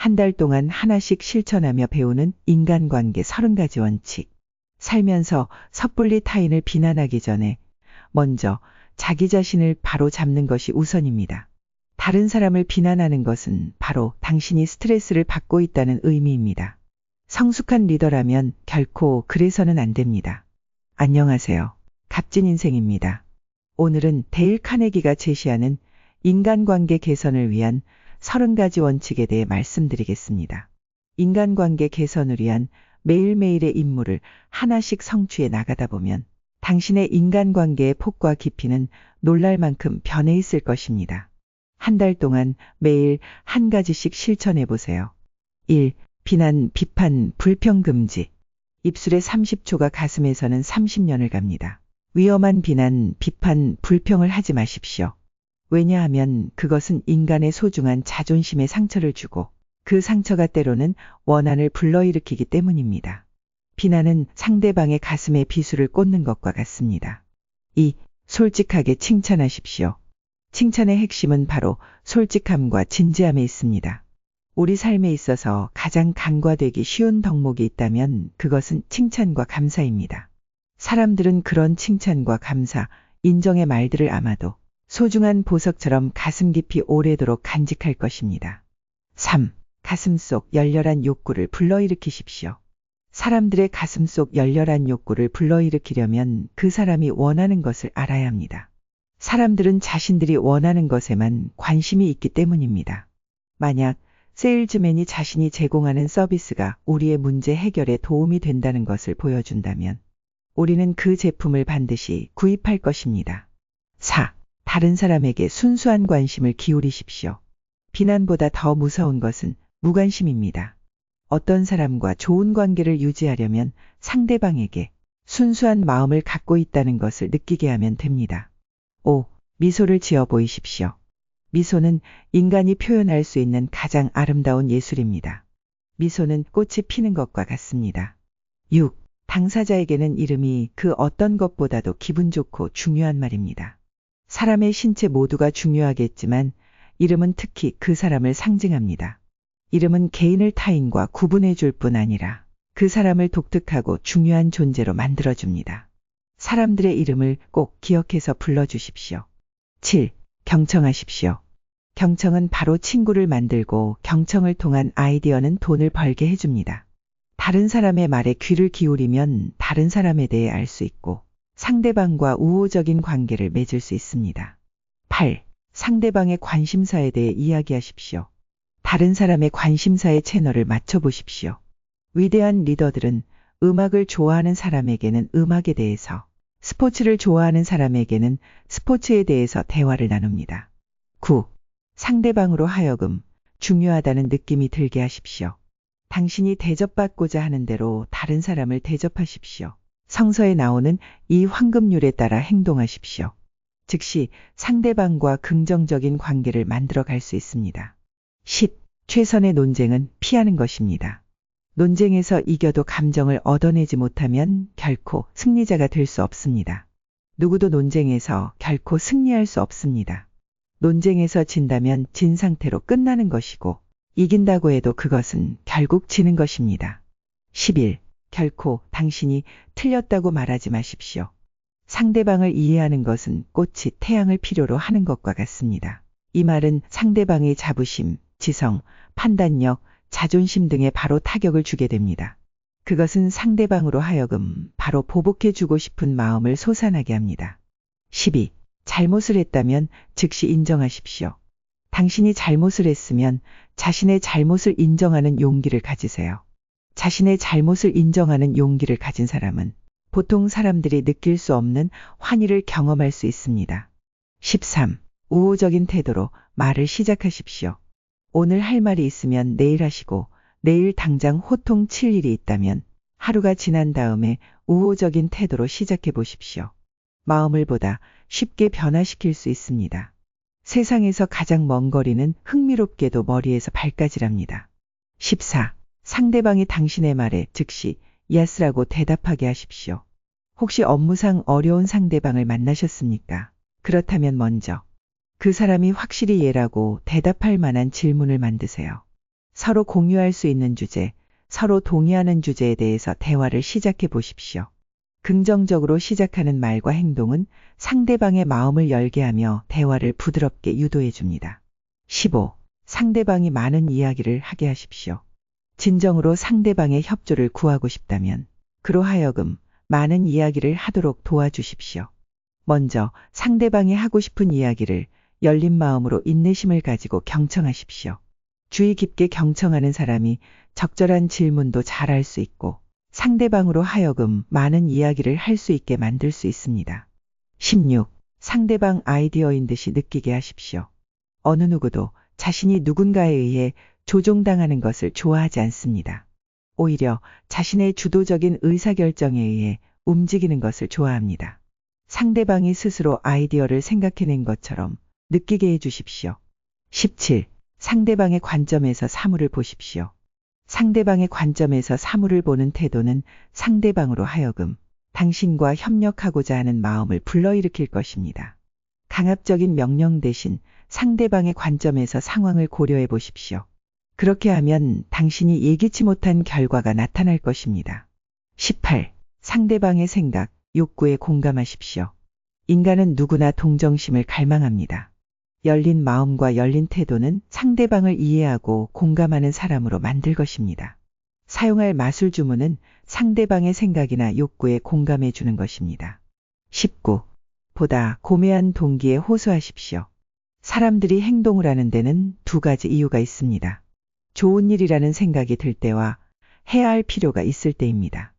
한 달 동안 하나씩 실천하며 배우는 인간관계 30가지 원칙. 살면서 섣불리 타인을 비난하기 전에 먼저 자기 자신을 바로 잡는 것이 우선입니다. 다른 사람을 비난하는 것은 바로 당신이 스트레스를 받고 있다는 의미입니다. 성숙한 리더라면 결코 그래서는 안 됩니다. 안녕하세요. 값진 인생입니다. 오늘은 데일 카네기가 제시하는 인간관계 개선을 위한 30가지 원칙에 대해 말씀드리겠습니다. 인간관계 개선을 위한 매일매일의 임무를 하나씩 성취해 나가다 보면 당신의 인간관계의 폭과 깊이는 놀랄 만큼 변해 있을 것입니다. 한 달 동안 매일 한 가지씩 실천해 보세요. 1. 비난, 비판, 불평 금지. 입술에 30초가 가슴에서는 30년을 갑니다. 위험한 비난, 비판, 불평을 하지 마십시오. 왜냐하면 그것은 인간의 소중한 자존심에 상처를 주고 그 상처가 때로는 원한을 불러일으키기 때문입니다. 비난은 상대방의 가슴에 비수를 꽂는 것과 같습니다. 2. 솔직하게 칭찬하십시오. 칭찬의 핵심은 바로 솔직함과 진지함에 있습니다. 우리 삶에 있어서 가장 간과되기 쉬운 덕목이 있다면 그것은 칭찬과 감사입니다. 사람들은 그런 칭찬과 감사, 인정의 말들을 아마도 소중한 보석처럼 가슴 깊이 오래도록 간직할 것입니다. 3. 가슴속 열렬한 욕구를 불러일으키십시오. 사람들의 가슴속 열렬한 욕구를 불러일으키려면 그 사람이 원하는 것을 알아야 합니다. 사람들은 자신들이 원하는 것에만 관심이 있기 때문입니다. 만약 세일즈맨이 자신이 제공하는 서비스가 우리의 문제 해결에 도움이 된다는 것을 보여준다면 우리는 그 제품을 반드시 구입할 것입니다. 4. 다른 사람에게 순수한 관심을 기울이십시오. 비난보다 더 무서운 것은 무관심입니다. 어떤 사람과 좋은 관계를 유지하려면 상대방에게 순수한 마음을 갖고 있다는 것을 느끼게 하면 됩니다. 5. 미소를 지어 보이십시오. 미소는 인간이 표현할 수 있는 가장 아름다운 예술입니다. 미소는 꽃이 피는 것과 같습니다. 6. 당사자에게는 이름이 그 어떤 것보다도 기분 좋고 중요한 말입니다. 사람의 신체 모두가 중요하겠지만 이름은 특히 그 사람을 상징합니다. 이름은 개인을 타인과 구분해 줄 뿐 아니라 그 사람을 독특하고 중요한 존재로 만들어줍니다. 사람들의 이름을 꼭 기억해서 불러주십시오. 7. 경청하십시오. 경청은 바로 친구를 만들고 경청을 통한 아이디어는 돈을 벌게 해줍니다. 다른 사람의 말에 귀를 기울이면 다른 사람에 대해 알 수 있고 상대방과 우호적인 관계를 맺을 수 있습니다. 8. 상대방의 관심사에 대해 이야기하십시오. 다른 사람의 관심사의 채널을 맞춰보십시오. 위대한 리더들은 음악을 좋아하는 사람에게는 음악에 대해서, 스포츠를 좋아하는 사람에게는 스포츠에 대해서 대화를 나눕니다. 9. 상대방으로 하여금 중요하다는 느낌이 들게 하십시오. 당신이 대접받고자 하는 대로 다른 사람을 대접하십시오. 성서에 나오는 이 황금률에 따라 행동하십시오. 즉시 상대방과 긍정적인 관계를 만들어 갈 수 있습니다. 10. 최선의 논쟁은 피하는 것입니다. 논쟁에서 이겨도 감정을 얻어내지 못하면 결코 승리자가 될 수 없습니다. 누구도 논쟁에서 결코 승리할 수 없습니다. 논쟁에서 진다면 진 상태로 끝나는 것이고 이긴다고 해도 그것은 결국 지는 것입니다. 11. 결코 당신이 틀렸다고 말하지 마십시오. 상대방을 이해하는 것은 꽃이 태양을 필요로 하는 것과 같습니다. 이 말은 상대방의 자부심, 지성, 판단력, 자존심 등에 바로 타격을 주게 됩니다. 그것은 상대방으로 하여금 바로 보복해주고 싶은 마음을 솟아나게 합니다. 12. 잘못을 했다면 즉시 인정하십시오. 당신이 잘못을 했으면 자신의 잘못을 인정하는 용기를 가지세요. 자신의 잘못을 인정하는 용기를 가진 사람은 보통 사람들이 느낄 수 없는 환희를 경험할 수 있습니다. 13. 우호적인 태도로 말을 시작하십시오. 오늘 할 말이 있으면 내일 하시고 내일 당장 호통 칠 일이 있다면 하루가 지난 다음에 우호적인 태도로 시작해 보십시오. 마음을 보다 쉽게 변화시킬 수 있습니다. 세상에서 가장 먼 거리는 흥미롭게도 머리에서 발까지랍니다. 14. 상대방이 당신의 말에 즉시 예스라고 대답하게 하십시오. 혹시 업무상 어려운 상대방을 만나셨습니까? 그렇다면 먼저 그 사람이 확실히 예라고 대답할 만한 질문을 만드세요. 서로 공유할 수 있는 주제, 서로 동의하는 주제에 대해서 대화를 시작해 보십시오. 긍정적으로 시작하는 말과 행동은 상대방의 마음을 열게 하며 대화를 부드럽게 유도해 줍니다. 15. 상대방이 많은 이야기를 하게 하십시오. 진정으로 상대방의 협조를 구하고 싶다면 그로 하여금 많은 이야기를 하도록 도와주십시오. 먼저 상대방이 하고 싶은 이야기를 열린 마음으로 인내심을 가지고 경청하십시오. 주의 깊게 경청하는 사람이 적절한 질문도 잘 할 수 있고 상대방으로 하여금 많은 이야기를 할 수 있게 만들 수 있습니다. 16. 상대방 아이디어인 듯이 느끼게 하십시오. 어느 누구도 자신이 누군가에 의해 조종당하는 것을 좋아하지 않습니다. 오히려 자신의 주도적인 의사결정에 의해 움직이는 것을 좋아합니다. 상대방이 스스로 아이디어를 생각해낸 것처럼 느끼게 해주십시오. 17. 상대방의 관점에서 사물을 보십시오. 상대방의 관점에서 사물을 보는 태도는 상대방으로 하여금 당신과 협력하고자 하는 마음을 불러일으킬 것입니다. 강압적인 명령 대신 상대방의 관점에서 상황을 고려해 보십시오. 그렇게 하면 당신이 예기치 못한 결과가 나타날 것입니다. 18. 상대방의 생각, 욕구에 공감하십시오. 인간은 누구나 동정심을 갈망합니다. 열린 마음과 열린 태도는 상대방을 이해하고 공감하는 사람으로 만들 것입니다. 사용할 마술 주문은 상대방의 생각이나 욕구에 공감해 주는 것입니다. 19. 보다 고매한 동기에 호소하십시오. 사람들이 행동을 하는 데는 두 가지 이유가 있습니다. 좋은 일이라는 생각이 들 때와 해야 할 필요가 있을 때입니다.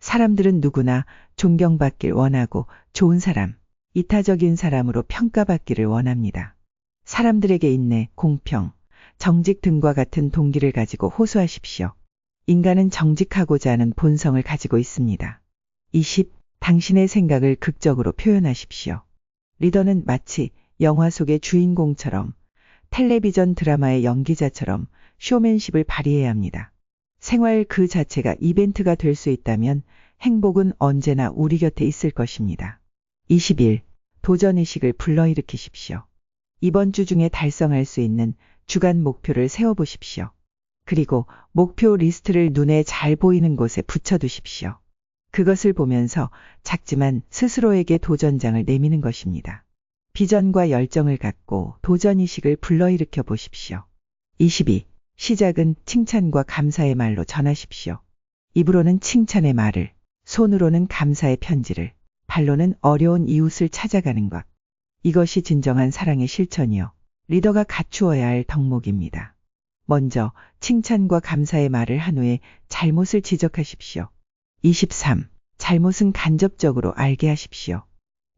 사람들은 누구나 존경받길 원하고 좋은 사람, 이타적인 사람으로 평가받기를 원합니다. 사람들에게 인내, 공평, 정직 등과 같은 동기를 가지고 호소하십시오. 인간은 정직하고자 하는 본성을 가지고 있습니다. 20. 당신의 생각을 극적으로 표현하십시오. 리더는 마치 영화 속의 주인공처럼 텔레비전 드라마의 연기자처럼 쇼맨십을 발휘해야 합니다. 생활 그 자체가 이벤트가 될 수 있다면 행복은 언제나 우리 곁에 있을 것입니다. 21. 도전의식을 불러일으키십시오. 이번 주 중에 달성할 수 있는 주간 목표를 세워보십시오. 그리고 목표 리스트를 눈에 잘 보이는 곳에 붙여두십시오. 그것을 보면서 작지만 스스로에게 도전장을 내미는 것입니다. 비전과 열정을 갖고 도전의식을 불러일으켜 보십시오. 22. 시작은 칭찬과 감사의 말로 전하십시오. 입으로는 칭찬의 말을, 손으로는 감사의 편지를, 발로는 어려운 이웃을 찾아가는 것. 이것이 진정한 사랑의 실천이요. 리더가 갖추어야 할 덕목입니다. 먼저 칭찬과 감사의 말을 한 후에 잘못을 지적하십시오. 23. 잘못은 간접적으로 알게 하십시오.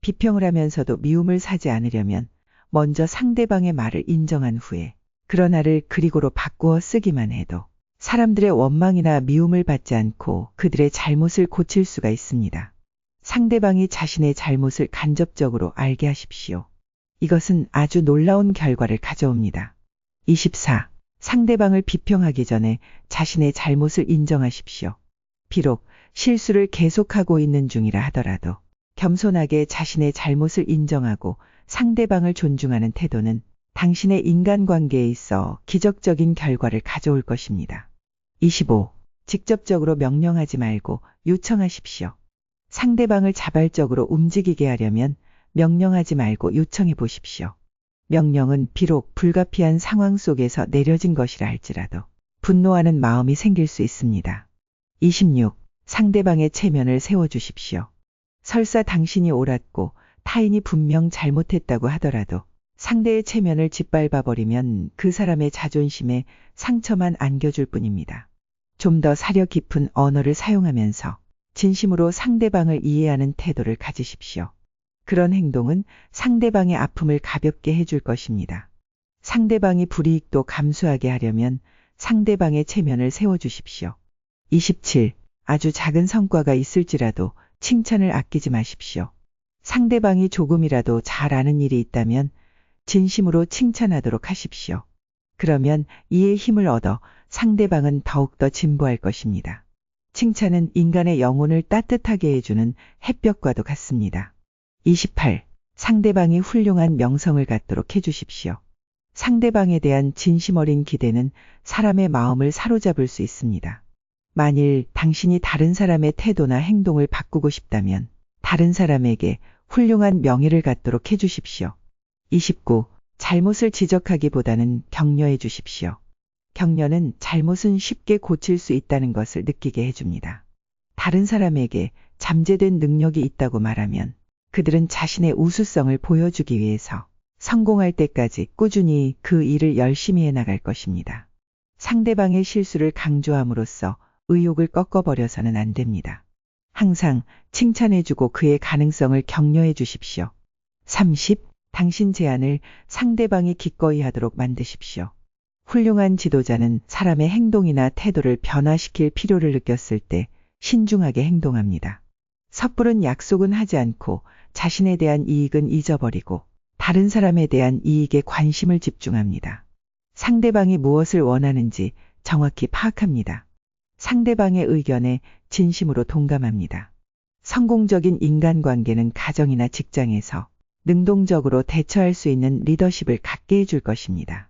비평을 하면서도 미움을 사지 않으려면 먼저 상대방의 말을 인정한 후에 그러나를 그리고로 바꾸어 쓰기만 해도 사람들의 원망이나 미움을 받지 않고 그들의 잘못을 고칠 수가 있습니다. 상대방이 자신의 잘못을 간접적으로 알게 하십시오. 이것은 아주 놀라운 결과를 가져옵니다. 24. 상대방을 비평하기 전에 자신의 잘못을 인정하십시오. 비록 실수를 계속하고 있는 중이라 하더라도 겸손하게 자신의 잘못을 인정하고 상대방을 존중하는 태도는 당신의 인간관계에 있어 기적적인 결과를 가져올 것입니다. 25. 직접적으로 명령하지 말고 요청하십시오. 상대방을 자발적으로 움직이게 하려면 명령하지 말고 요청해 보십시오. 명령은 비록 불가피한 상황 속에서 내려진 것이라 할지라도 분노하는 마음이 생길 수 있습니다. 26. 상대방의 체면을 세워주십시오. 설사 당신이 옳았고 타인이 분명 잘못했다고 하더라도 상대의 체면을 짓밟아버리면 그 사람의 자존심에 상처만 안겨줄 뿐입니다. 좀 더 사려 깊은 언어를 사용하면서 진심으로 상대방을 이해하는 태도를 가지십시오. 그런 행동은 상대방의 아픔을 가볍게 해줄 것입니다. 상대방이 불이익도 감수하게 하려면 상대방의 체면을 세워주십시오. 27. 아주 작은 성과가 있을지라도 칭찬을 아끼지 마십시오. 상대방이 조금이라도 잘 아는 일이 있다면 진심으로 칭찬하도록 하십시오. 그러면 이에 힘을 얻어 상대방은 더욱더 진보할 것입니다. 칭찬은 인간의 영혼을 따뜻하게 해주는 햇볕과도 같습니다. 28. 상대방이 훌륭한 명성을 갖도록 해주십시오. 상대방에 대한 진심 어린 기대는 사람의 마음을 사로잡을 수 있습니다. 만일 당신이 다른 사람의 태도나 행동을 바꾸고 싶다면 다른 사람에게 훌륭한 명예를 갖도록 해주십시오. 29. 잘못을 지적하기보다는 격려해 주십시오. 격려는 잘못은 쉽게 고칠 수 있다는 것을 느끼게 해줍니다. 다른 사람에게 잠재된 능력이 있다고 말하면 그들은 자신의 우수성을 보여주기 위해서 성공할 때까지 꾸준히 그 일을 열심히 해나갈 것입니다. 상대방의 실수를 강조함으로써 의욕을 꺾어버려서는 안 됩니다. 항상 칭찬해주고 그의 가능성을 격려해 주십시오. 30. 당신 제안을 상대방이 기꺼이 하도록 만드십시오. 훌륭한 지도자는 사람의 행동이나 태도를 변화시킬 필요를 느꼈을 때 신중하게 행동합니다. 섣부른 약속은 하지 않고 자신에 대한 이익은 잊어버리고 다른 사람에 대한 이익에 관심을 집중합니다. 상대방이 무엇을 원하는지 정확히 파악합니다. 상대방의 의견에 진심으로 동감합니다. 성공적인 인간관계는 가정이나 직장에서 능동적으로 대처할 수 있는 리더십을 갖게 해줄 것입니다.